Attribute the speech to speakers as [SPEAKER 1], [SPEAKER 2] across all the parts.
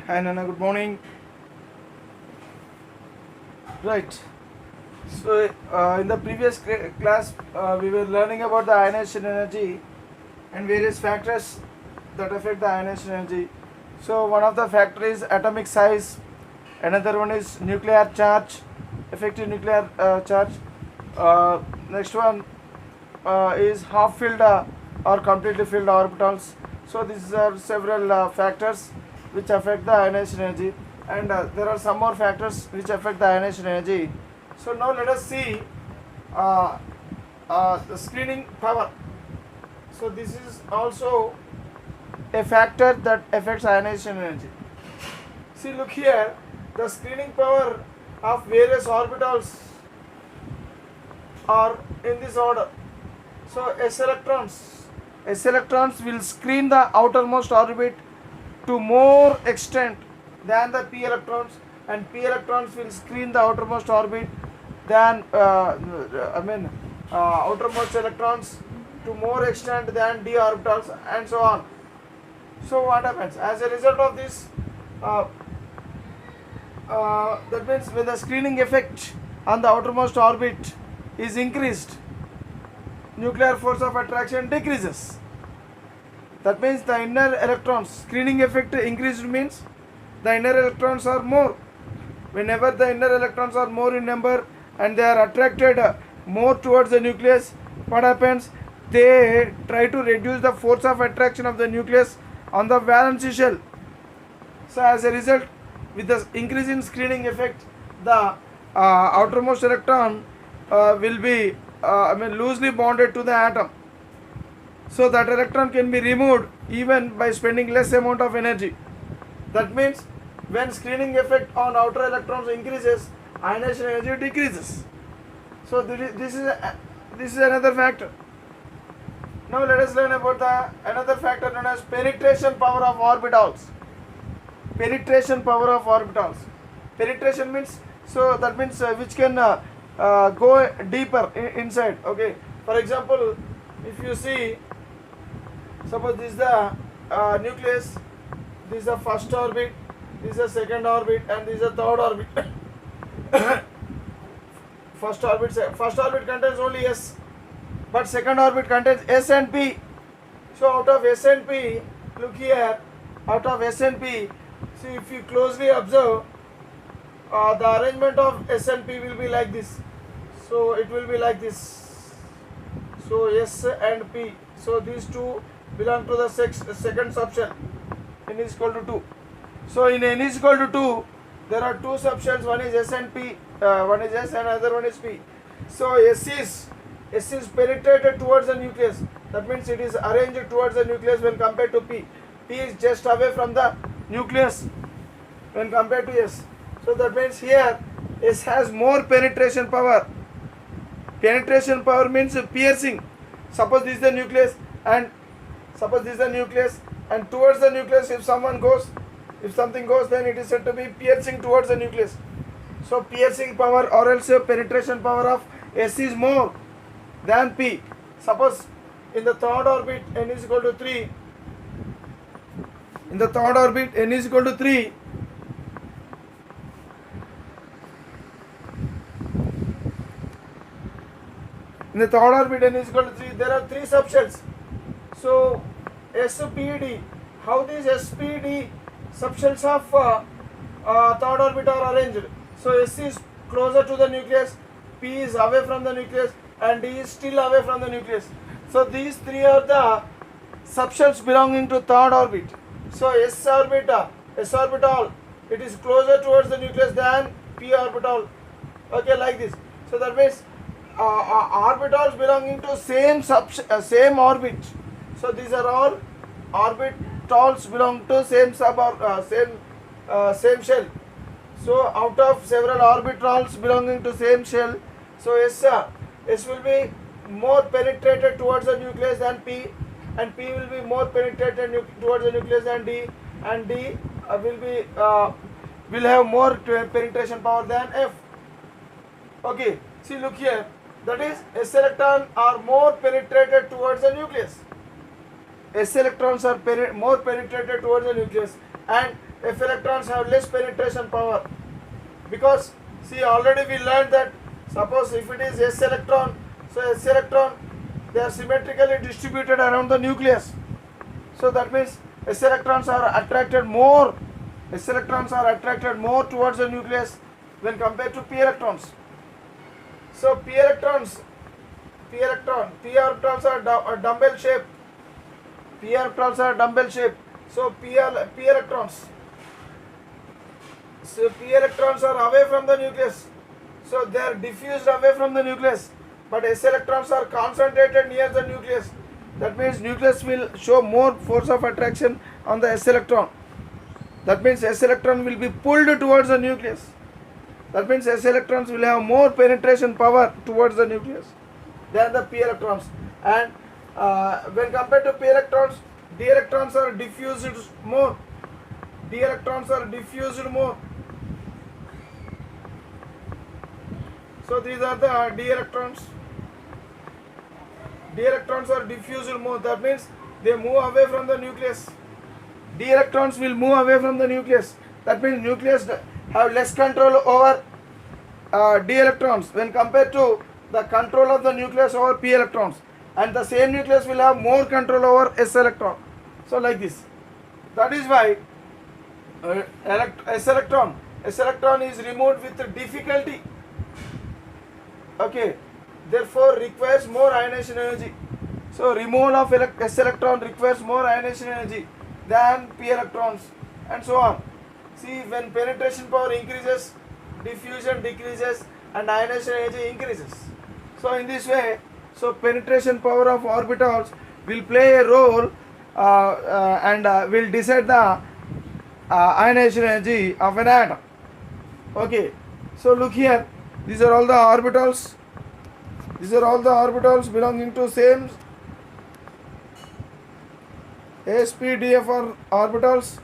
[SPEAKER 1] Hi Nana, good morning. Right. So in the previous class, we were learning about the ionization energy and various factors that affect the ionization energy. So one of the factors is atomic size, another one is nuclear charge, effective nuclear charge. Next one is half filled or completely filled orbitals. So these are several factors which affect the ionization energy, and there are some more factors which affect the ionization energy. So now let us see uh, the screening power. So this is also a factor that affects ionization energy. See, look here, the screening power of various orbitals are in this order. So S electrons will screen the outermost orbit to more extent than the p electrons, and p electrons will screen the outermost orbit than outermost electrons to more extent than d orbitals, and so on. So what happens as a result of this? That means when the screening effect on the outermost orbit is increased, nuclear force of attraction decreases. That means the inner electrons screening effect increased means the inner electrons are more. Whenever the inner electrons are more in number and they are attracted more towards the nucleus, what happens? They try to reduce the force of attraction of the nucleus on the valence shell. So as a result, with the increase in screening effect, the outermost electron will be loosely bonded to the atom. So that electron can be removed even by spending less amount of energy. That means when screening effect on outer electrons increases, ionization energy decreases. So this is another factor. Now let us learn about the another factor known as penetration power of orbitals. Penetration power of orbitals. Penetration means, so that means which can go deeper inside. Okay. For example, if you see, suppose this is the nucleus, this is the first orbit, this is the second orbit, and this is the third orbit. First orbit contains only S, but second orbit contains S and P. So out of S and P, look here, out of S and P, see if you closely observe, the arrangement of S and P will be like this. So it will be like this. So S and P. So these two belong to the second subshell. N is equal to 2. So in N is equal to 2, there are two subshells. One is S and P. One is S and other one is P. So S is penetrated towards the nucleus. That means it is arranged towards the nucleus when compared to P. P is just away from the nucleus when compared to S. So that means here S has more penetration power. Penetration power means piercing. Suppose this is the nucleus and towards the nucleus if something goes, then it is said to be piercing towards the nucleus. So piercing power or else penetration power of S is more than P. Suppose in the third orbit N is equal to 3. In the third orbit N is equal to 3. In the third orbit N is equal to 3. There are three subshells. So SPD, how these SPD subshells of third orbit are arranged? So S is closer to the nucleus, P is away from the nucleus, and D is still away from the nucleus. So these three are the subshells belonging to third orbit. So S orbital, it is closer towards the nucleus than P orbital. Okay, like this. So that means orbitals belonging to same orbit. So these are all orbitals belong to same shell. So out of several orbitals belonging to same shell, so S will be more penetrated towards the nucleus than P, and P will be more penetrated towards the nucleus than D, and D will have more penetration power than F. Okay, see, look here, that is S electrons are more penetrated towards the nucleus. S electrons are more penetrated towards the nucleus, and F electrons have less penetration power, because see, already we learned that suppose if it is S electron, so S electron, they are symmetrically distributed around the nucleus. So that means S electrons are attracted more towards the nucleus when compared to P electrons. So P orbitals are dumbbell shape. So P electrons. So P electrons are away from the nucleus. So they are diffused away from the nucleus. But S electrons are concentrated near the nucleus. That means nucleus will show more force of attraction on the S electron. That means S electron will be pulled towards the nucleus. That means S electrons will have more penetration power towards the nucleus than the P electrons. And when compared to P electrons, D electrons are diffused more. So these are the D electrons. D electrons are diffused more. That means they move away from the nucleus. D electrons will move away from the nucleus. That means nucleus have less control over D electrons when compared to the control of the nucleus over P electrons. And the same nucleus will have more control over S electron. So like this. That is why S electron is removed with difficulty. Okay. Therefore requires more ionization energy. So removal of S electron requires more ionization energy than P electrons, and so on. See, when penetration power increases, diffusion decreases and ionization energy increases. So in this way, so penetration power of orbitals will play a role and will decide the ionization energy of an atom. Okay, so look here, these are all the orbitals. Belonging to same SPDF or orbitals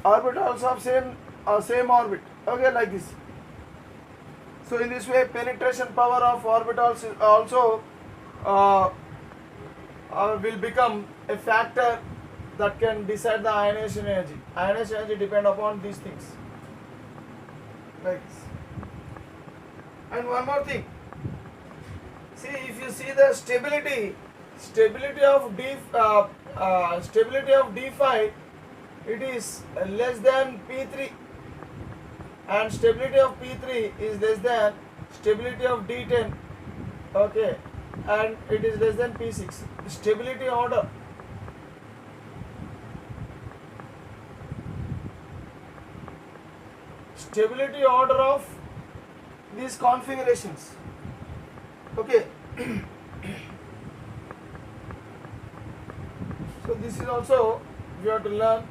[SPEAKER 1] of same orbit. Okay, like this. So in this way, penetration power of orbitals is also will become a factor that can decide the ionization energy. Ionization energy depend upon these things. Like this. And one more thing. See, if you see the stability of D5, it is less than P3, and stability of P3 is less than stability of D10. Okay, and it is less than P6. Stability order of these configurations. Okay. So this is also we have to learn.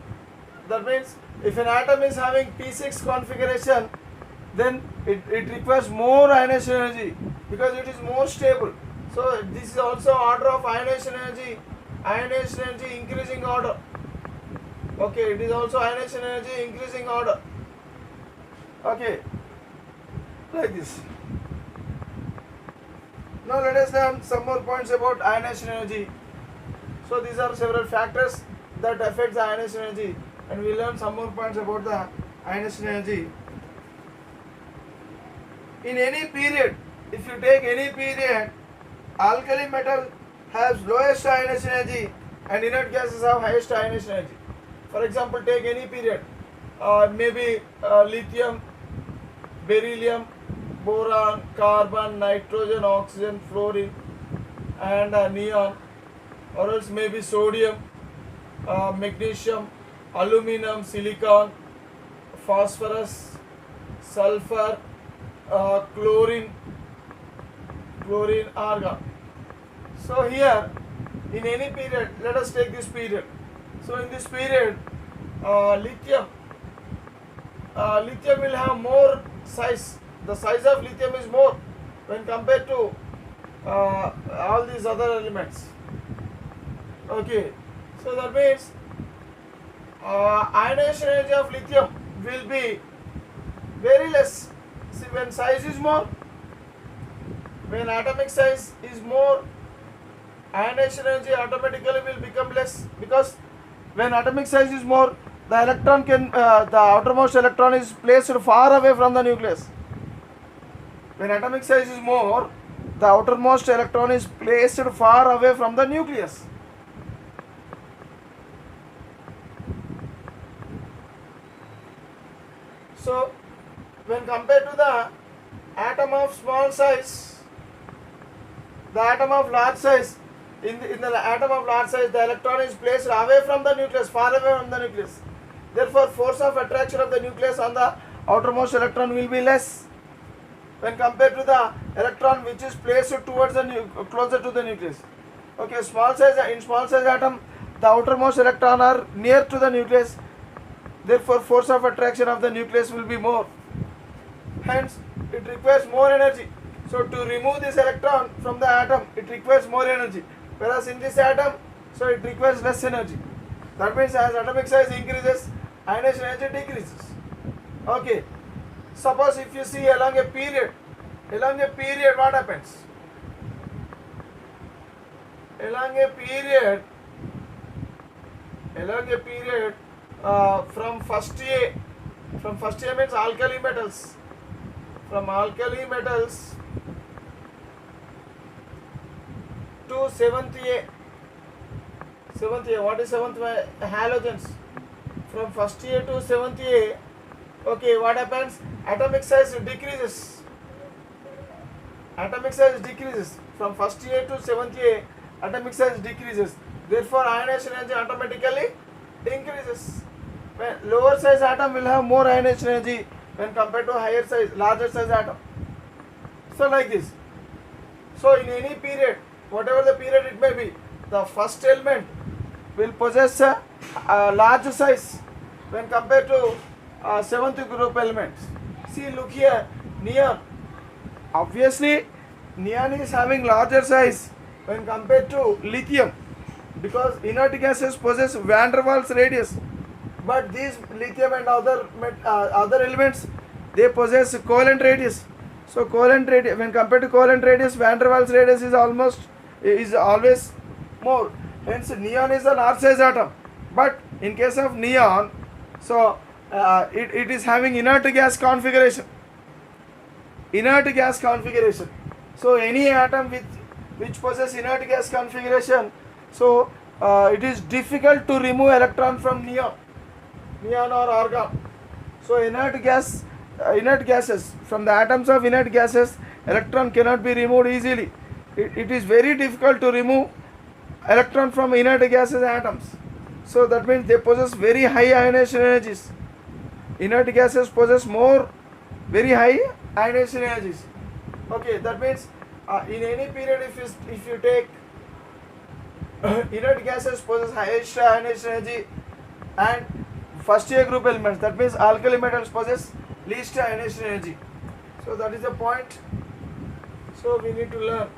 [SPEAKER 1] That means if an atom is having P6 configuration, then it requires more ionization energy because it is more stable. So this is also order of ionization energy increasing order. Okay, it is also ionization energy increasing order. Okay, like this. Now let us learn some more points about ionization energy. So these are several factors that affect the ionization energy, and we learn some more points about the ionization energy. In any period, if you take any period, alkali metal has lowest ionization energy and inert gases have highest ionization energy. For example, take any period, maybe lithium, beryllium, boron, carbon, nitrogen, oxygen, fluorine, and neon, or else maybe sodium, magnesium, aluminum, silicon, phosphorus, sulfur, chlorine, argon. So here, in any period, let us take this period. So in this period, lithium will have more size. The size of lithium is more when compared to all these other elements. Okay, so that means ionization energy of lithium will be very less. See, when size is more, when atomic size is more, ionization energy automatically will become less, because when atomic size is more, the outermost electron is placed far away from the nucleus. When atomic size is more, the outermost electron is placed far away from the nucleus. So, when compared to the atom of small size, the atom of large size, in the atom of large size, the electron is placed away from the nucleus, far away from the nucleus. Therefore, force of attraction of the nucleus on the outermost electron will be less when compared to the electron which is placed towards the closer to the nucleus. Okay, in small size atom, the outermost electron are near to the nucleus. Therefore, force of attraction of the nucleus will be more. Hence, it requires more energy. So, to remove this electron from the atom, it requires more energy. Whereas in this atom, so it requires less energy. That means as atomic size increases, ionization energy decreases. Okay. Suppose if you see along a period, what happens? Along a period, from first year means alkali metals. From alkali metals to seventh year. What is seventh year? Halogens. From first year to seventh year, okay, what happens? Atomic size decreases. From first year to seventh year, atomic size decreases. Therefore, ionization energy automatically increases. When lower size atom will have more ionization energy when compared to larger size atom. So like this. So in any period, whatever the period it may be, the first element will possess a large size when compared to seventh group elements. See, look here, neon. Obviously, neon is having larger size when compared to lithium because inert gases possess van der Waals radius. But these lithium and other elements, they possess covalent radius. So when compared to covalent radius, van der Waals radius is always more. Hence, neon is a large size atom. But in case of neon, so it is having inert gas configuration. So any atom which possesses inert gas configuration, so it is difficult to remove electron from neon or argon. So inert gases, from the atoms of inert gases, electron cannot be removed easily. It is very difficult to remove electron from inert gases atoms. So that means they possess very high ionization energies. Inert gases possess very high ionization energies. Okay, that means in any period if you take inert gases possess highest ionization energy and first year group elements, that means alkali metals possess least ionization energy. So that is the point. So we need to learn.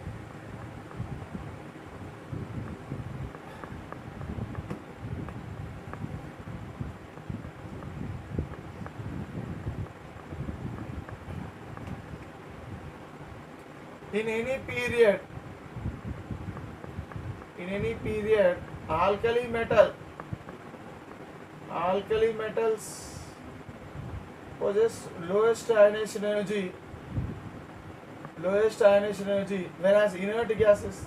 [SPEAKER 1] In any period, alkali metals possess lowest ionization energy, whereas inert gases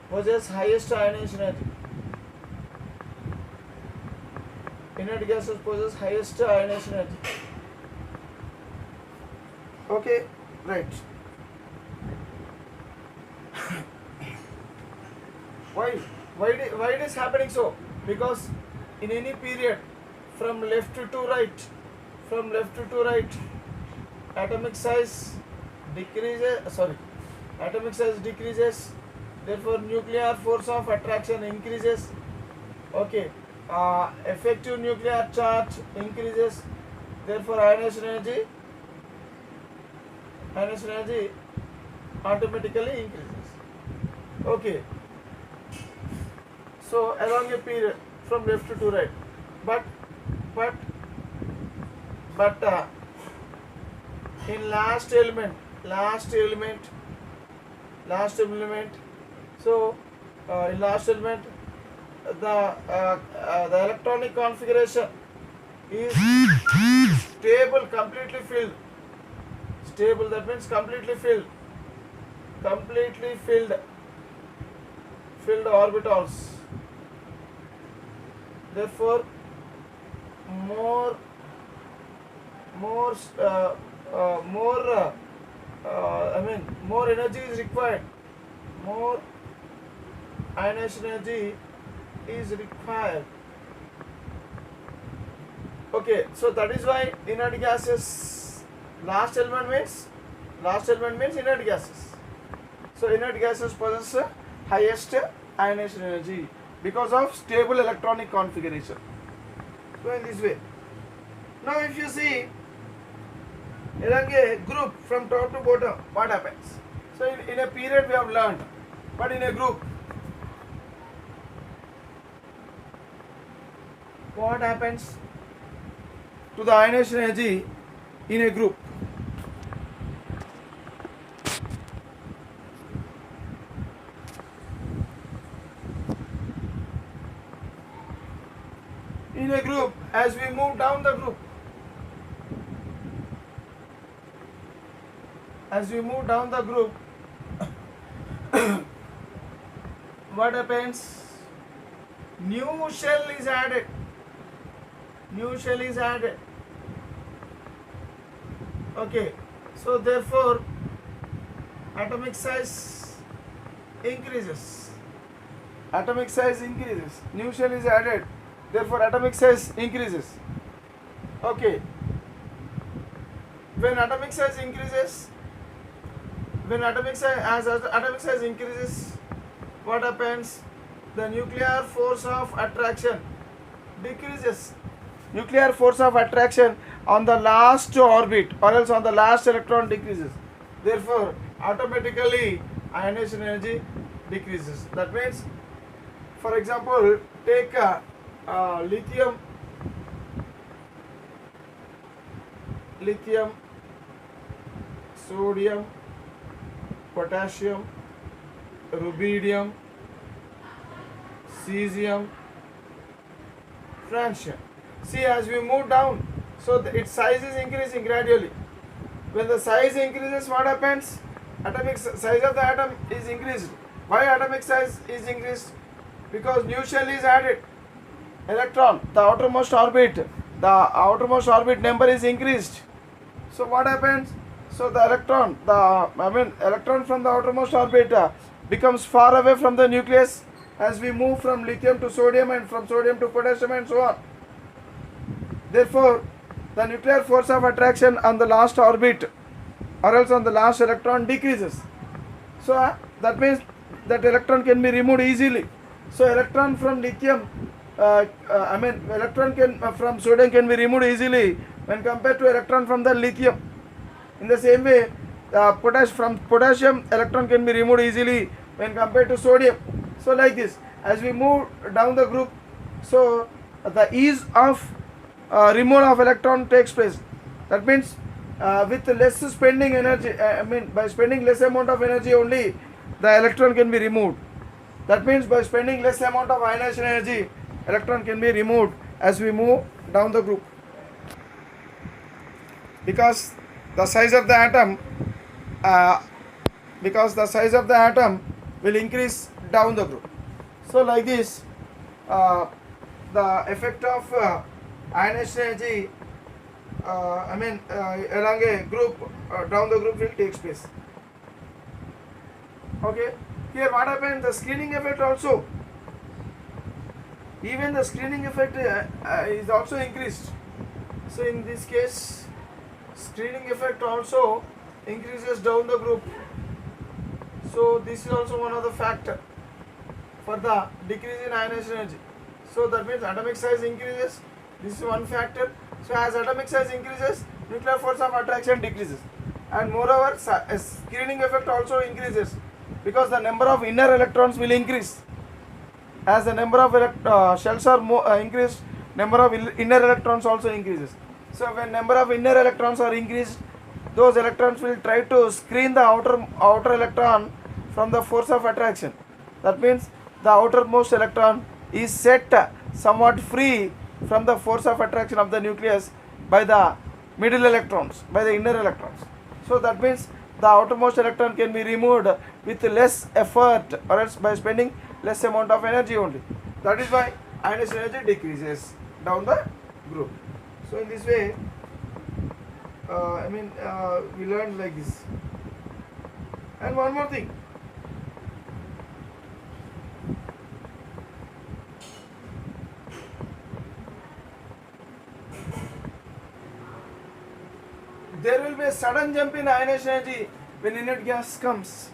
[SPEAKER 1] possess highest ionization energy. Okay, right. Why it is happening so? Because in any period from left to right, atomic size decreases. Therefore, nuclear force of attraction increases. Okay, effective nuclear charge increases. Therefore, ionization energy automatically increases. Okay. So along a period from left to right, but in last element. So in last element, the electronic configuration is stable, completely filled. Stable, that means completely filled. Completely filled orbitals. Therefore, more more energy is required. More ionization energy is required. Okay, so that is why inert gases, last element means inert gases. So inert gases possess highest ionization energy because of stable electronic configuration. So in this way. Now if you see along a group from top to bottom, what happens? So in a period we have learned, but in a group, what happens to the ionization energy in a group? In a group, as we move down the group, what happens? New shell is added. Okay, so therefore atomic size increases. New shell is added, therefore atomic size increases. Okay, when atomic size increases, what happens? The nuclear force of attraction decreases. Nuclear force of attraction on the last orbit or else on the last electron decreases. Therefore, automatically ionization energy decreases. That means, for example, take lithium, sodium, potassium, rubidium, cesium, francium. See, as we move down, so its size is increasing gradually. When the size increases, what happens? Atomic size of the atom is increased. Why atomic size is increased? Because new shell is added. Electron, the outermost orbit number is increased. So what happens? So the electron from the outermost orbit becomes far away from the nucleus as we move from lithium to sodium and from sodium to potassium and so on. Therefore, the nuclear force of attraction on the last orbit or else on the last electron decreases. So that means that electron can be removed easily. So electron from lithium, from sodium can be removed easily when compared to electron from the lithium. In the same way, from potassium, electron can be removed easily when compared to sodium. So like this, as we move down the group, so the ease of removal of electron takes place. That means with less spending energy, by spending less amount of energy only, the electron can be removed. That means by spending less amount of ionization energy, electron can be removed as we move down the group. Because the size of the atom will increase down the group. So like this, the effect of ionization energy along a group, down the group will take place. Okay, here what happened? The screening effect also, even the screening effect is also increased. So in this case, screening effect also increases down the group. So this is also one of the factor for the decrease in ionization energy. So that means atomic size increases. This is one factor. So as atomic size increases, nuclear force of attraction decreases, and moreover screening effect also increases because the number of inner electrons will increase. As the number of shells are increased, number of inner electrons also increases. So when number of inner electrons are increased, those electrons will try to screen the outer electron from the force of attraction. That means the outermost electron is set somewhat free from the force of attraction of the nucleus by the middle electrons, by the inner electrons. So that means the outermost electron can be removed with less effort, or else by spending less amount of energy only. That is why ionization energy decreases down the group. So in this way, we learned like this. And one more thing. There will be a sudden jump in ionization energy when inert gas comes.